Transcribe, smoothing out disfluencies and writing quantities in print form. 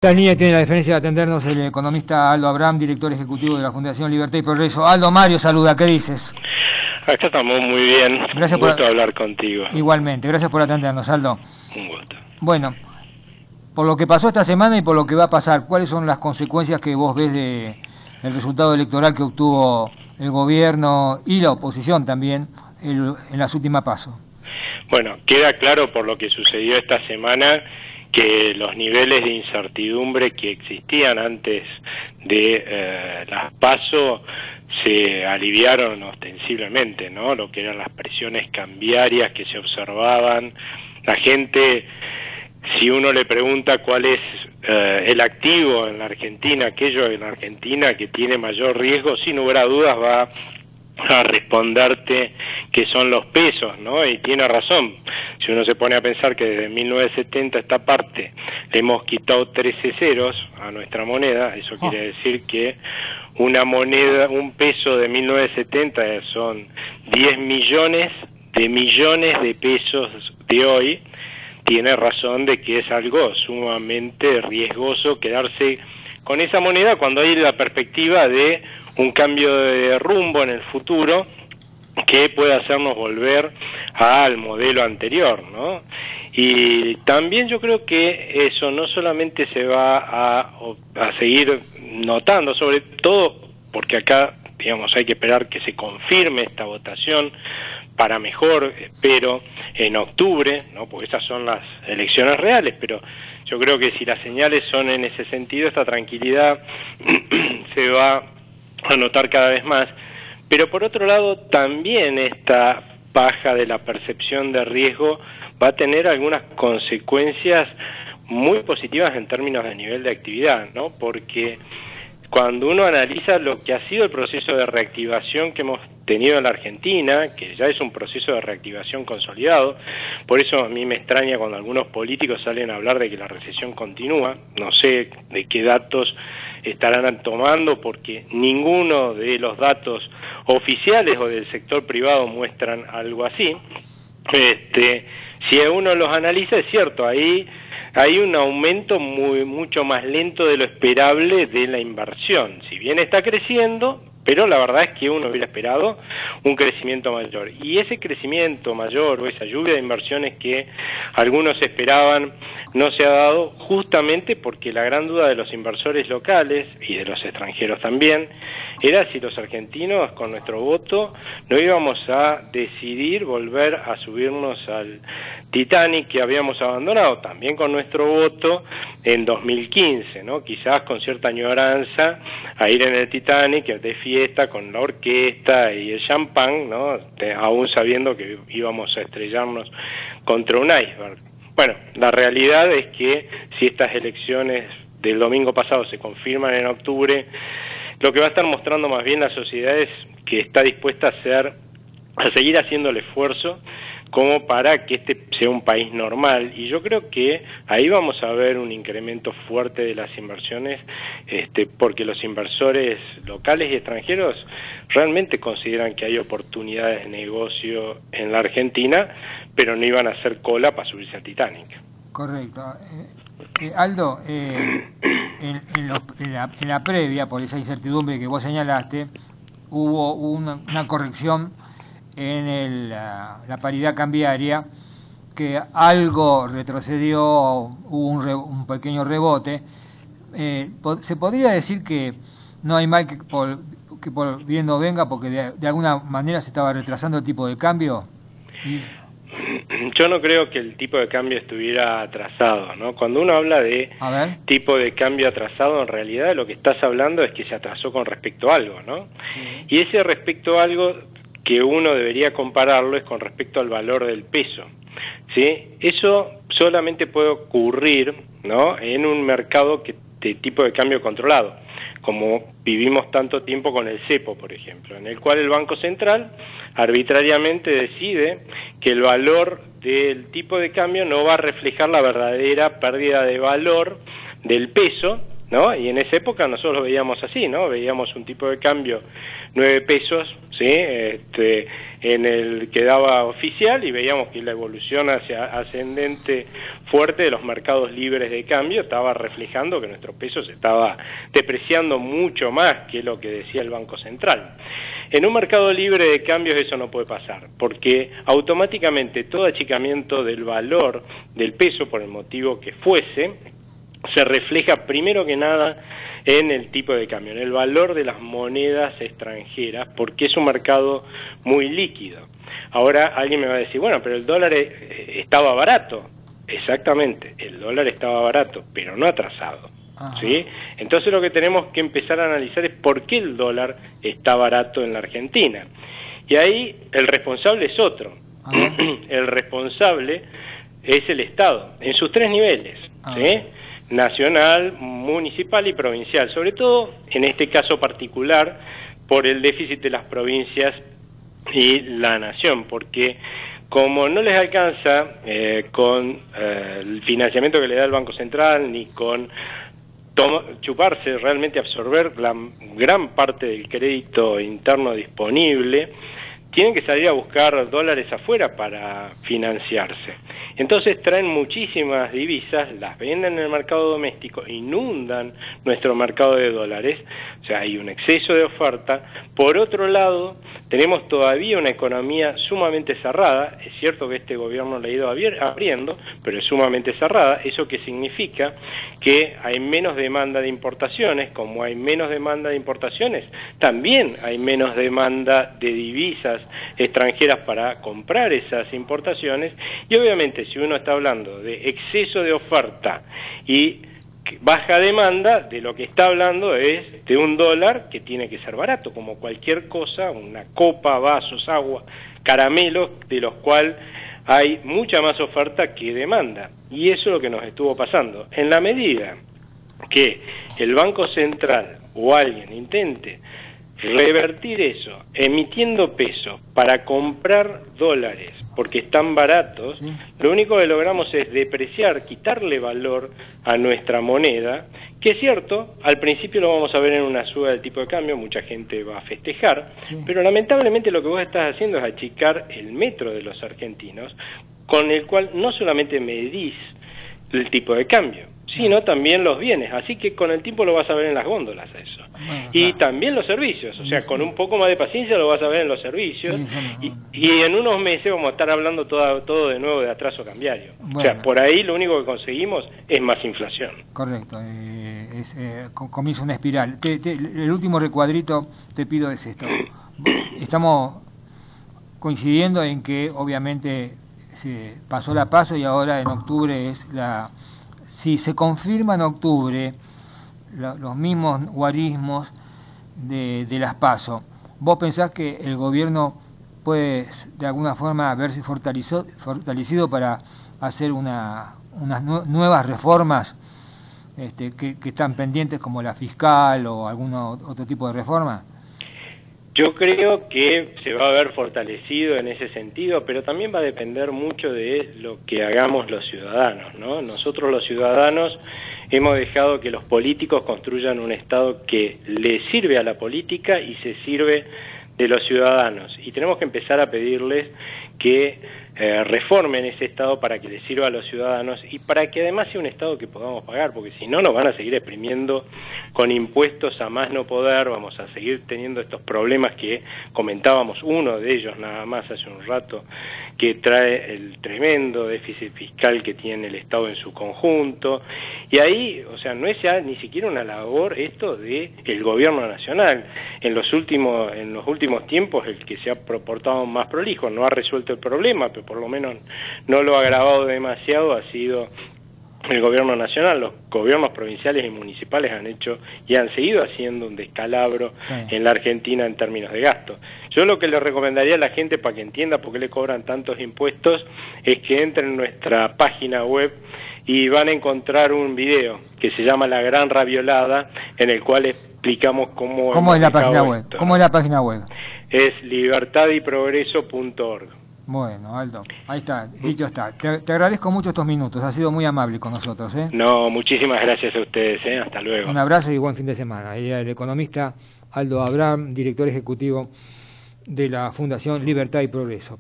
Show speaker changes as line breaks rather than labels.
La línea tiene la diferencia de atendernos el economista Aldo Abraham, director ejecutivo de la Fundación Libertad y Progreso. Aldo, Mario saluda, ¿qué dices?
Acá estamos muy bien,
Gracias
un gusto hablar contigo.
Igualmente, gracias por atendernos, Aldo.
Un gusto.
Bueno, por lo que pasó esta semana y por lo que va a pasar, ¿cuáles son las consecuencias que vos ves del resultado electoral que obtuvo el gobierno y la oposición también en las últimas pasos?
Bueno, queda claro por lo que sucedió esta semana que los niveles de incertidumbre que existían antes de las PASO se aliviaron ostensiblemente, ¿no? Lo que eran las presiones cambiarias que se observaban. La gente, si uno le pregunta cuál es el activo en la Argentina, aquello en la Argentina que tiene mayor riesgo, sin lugar a dudas va a responderte que son los pesos, ¿no? Y tiene razón. Si uno se pone a pensar que desde 1970 esta parte le hemos quitado 13 ceros a nuestra moneda, eso quiere decir que una moneda, un peso de 1970 son 10 millones de pesos de hoy. Tiene razón de que es algo sumamente riesgoso quedarse con esa moneda cuando hay la perspectiva de un cambio de rumbo en el futuro que puede hacernos volver al modelo anterior, ¿no? Y también yo creo que eso no solamente se va a seguir notando, sobre todo porque acá, digamos, hay que esperar que se confirme esta votación para mejor, espero, en octubre, ¿no? Porque esas son las elecciones reales, pero yo creo que si las señales son en ese sentido, esta tranquilidad se va a notar cada vez más. Pero por otro lado, también esta baja de la percepción de riesgo va a tener algunas consecuencias muy positivas en términos de nivel de actividad, ¿no? Porque cuando uno analiza lo que ha sido el proceso de reactivación que hemos tenido en la Argentina, que ya es un proceso de reactivación consolidado, por eso a mí me extraña cuando algunos políticos salen a hablar de que la recesión continúa, no sé de qué datos estarán tomando, porque ninguno de los datos oficiales o del sector privado muestran algo así. Si uno los analiza, es cierto, ahí hay un aumento mucho más lento de lo esperable de la inversión. Si bien está creciendo, pero la verdad es que uno hubiera esperado un crecimiento mayor. Y ese crecimiento mayor o esa lluvia de inversiones que algunos esperaban no se ha dado justamente porque la gran duda de los inversores locales y de los extranjeros también era si los argentinos con nuestro voto no íbamos a decidir volver a subirnos al Titanic que habíamos abandonado también con nuestro voto en 2015, ¿no? Quizás con cierta añoranza a ir en el Titanic de fiesta con la orquesta y el champán, ¿no? Aún sabiendo que íbamos a estrellarnos contra un iceberg. Bueno, la realidad es que si estas elecciones del domingo pasado se confirman en octubre, lo que va a estar mostrando más bien la sociedad es que está dispuesta a seguir haciendo el esfuerzo como para que este sea un país normal, y yo creo que ahí vamos a ver un incremento fuerte de las inversiones, porque los inversores locales y extranjeros realmente consideran que hay oportunidades de negocio en la Argentina, pero no iban a hacer cola para subirse al Titanic.
Correcto. Aldo, en la previa, por esa incertidumbre que vos señalaste, hubo una corrección en la paridad cambiaria, que algo retrocedió, hubo un pequeño rebote. Se podría decir que no hay mal que por bien no venga, porque de alguna manera se estaba retrasando el tipo de cambio.
Yo no creo que el tipo de cambio estuviera atrasado, ¿no? Cuando uno habla de tipo de cambio atrasado, en realidad lo que estás hablando es que se atrasó con respecto a algo, ¿no? Sí. Y ese respecto a algo que uno debería compararlo es con respecto al valor del peso, ¿sí? Eso solamente puede ocurrir, ¿no?, en un mercado de tipo de cambio controlado, como vivimos tanto tiempo con el cepo, por ejemplo, en el cual el Banco Central arbitrariamente decide que el valor del tipo de cambio no va a reflejar la verdadera pérdida de valor del peso, ¿no? Y en esa época nosotros lo veíamos así, ¿no? Veíamos un tipo de cambio 9 pesos, ¿sí? en el que daba oficial, y veíamos que la evolución hacia ascendente fuerte de los mercados libres de cambio estaba reflejando que nuestro peso se estaba depreciando mucho más que lo que decía el Banco Central. En un mercado libre de cambios eso no puede pasar, porque automáticamente todo achicamiento del valor del peso, por el motivo que fuese, se refleja primero que nada en el tipo de cambio, en el valor de las monedas extranjeras, porque es un mercado muy líquido. Ahora alguien me va a decir, bueno, pero el dólar estaba barato. Exactamente, el dólar estaba barato, pero no atrasado. ¿Sí? Entonces lo que tenemos que empezar a analizar es por qué el dólar está barato en la Argentina. Y ahí el responsable es otro. El responsable es el Estado, en sus tres niveles, ¿sí? Nacional, municipal y provincial, sobre todo en este caso particular por el déficit de las provincias y la nación, porque como no les alcanza con el financiamiento que le da el Banco Central, ni con chuparse, realmente absorber la gran parte del crédito interno disponible, tienen que salir a buscar dólares afuera para financiarse. Entonces traen muchísimas divisas, las venden en el mercado doméstico, inundan nuestro mercado de dólares, o sea, hay un exceso de oferta. Por otro lado, tenemos todavía una economía sumamente cerrada, es cierto que este gobierno la ha ido abriendo, pero es sumamente cerrada, eso que significa que hay menos demanda de importaciones, como hay menos demanda de importaciones, también hay menos demanda de divisas extranjeras para comprar esas importaciones, y obviamente si uno está hablando de exceso de oferta y baja demanda, de lo que está hablando es de un dólar que tiene que ser barato, como cualquier cosa, una copa, vasos, agua, caramelos, de los cuales hay mucha más oferta que demanda, y eso es lo que nos estuvo pasando. En la medida que el Banco Central o alguien intente revertir eso, emitiendo peso para comprar dólares porque están baratos, sí, lo único que logramos es depreciar, quitarle valor a nuestra moneda, que es cierto, al principio lo vamos a ver en una suba del tipo de cambio, mucha gente va a festejar, sí, pero lamentablemente lo que vos estás haciendo es achicar el metro de los argentinos, con el cual no solamente medís el tipo de cambio, sino también los bienes, así que con el tiempo lo vas a ver en las góndolas eso. Bueno, y también los servicios, o sea, con un poco más de paciencia lo vas a ver en los servicios, y en unos meses vamos a estar hablando todo de nuevo de atraso cambiario. Bueno. O sea, por ahí lo único que conseguimos es más inflación.
Correcto, comienza una espiral. El último recuadrito te pido es esto. Estamos coincidiendo en que obviamente se pasó la PASO y ahora en octubre es la... Si se confirma en octubre los mismos guarismos de las PASO, ¿vos pensás que el gobierno puede de alguna forma verse fortalecido para hacer unas nuevas reformas que están pendientes, como la fiscal o algún otro tipo de reforma?
Yo creo que se va a ver fortalecido en ese sentido, pero también va a depender mucho de lo que hagamos los ciudadanos, ¿no? Nosotros los ciudadanos hemos dejado que los políticos construyan un Estado que le sirve a la política y se sirve de los ciudadanos. Y tenemos que empezar a pedirles que reformen ese Estado para que les sirva a los ciudadanos y para que además sea un Estado que podamos pagar, porque si no nos van a seguir exprimiendo con impuestos a más no poder, vamos a seguir teniendo estos problemas que comentábamos, uno de ellos nada más hace un rato, que trae el tremendo déficit fiscal que tiene el Estado en su conjunto, y ahí, o sea, no es ya ni siquiera una labor esto de el gobierno nacional. En los últimos tiempos el que se ha portado más prolijo no ha resuelto el problema, pero por lo menos no lo ha agravado demasiado, ha sido el gobierno nacional. Los gobiernos provinciales y municipales han hecho y han seguido haciendo un descalabro en la Argentina en términos de gasto. Yo lo que le recomendaría a la gente para que entienda por qué le cobran tantos impuestos es que entren en nuestra página web y van a encontrar un video que se llama La Gran Raviolada, en el cual explicamos cómo
es la página web. ¿Cómo es la página web?
Es libertadyprogreso.org.
Bueno, Aldo, ahí está, dicho está. Te agradezco mucho estos minutos, has sido muy amable con nosotros.
No, muchísimas gracias a ustedes, hasta luego.
Un abrazo y buen fin de semana. El economista Aldo Abraham, director ejecutivo de la Fundación Libertad y Progreso.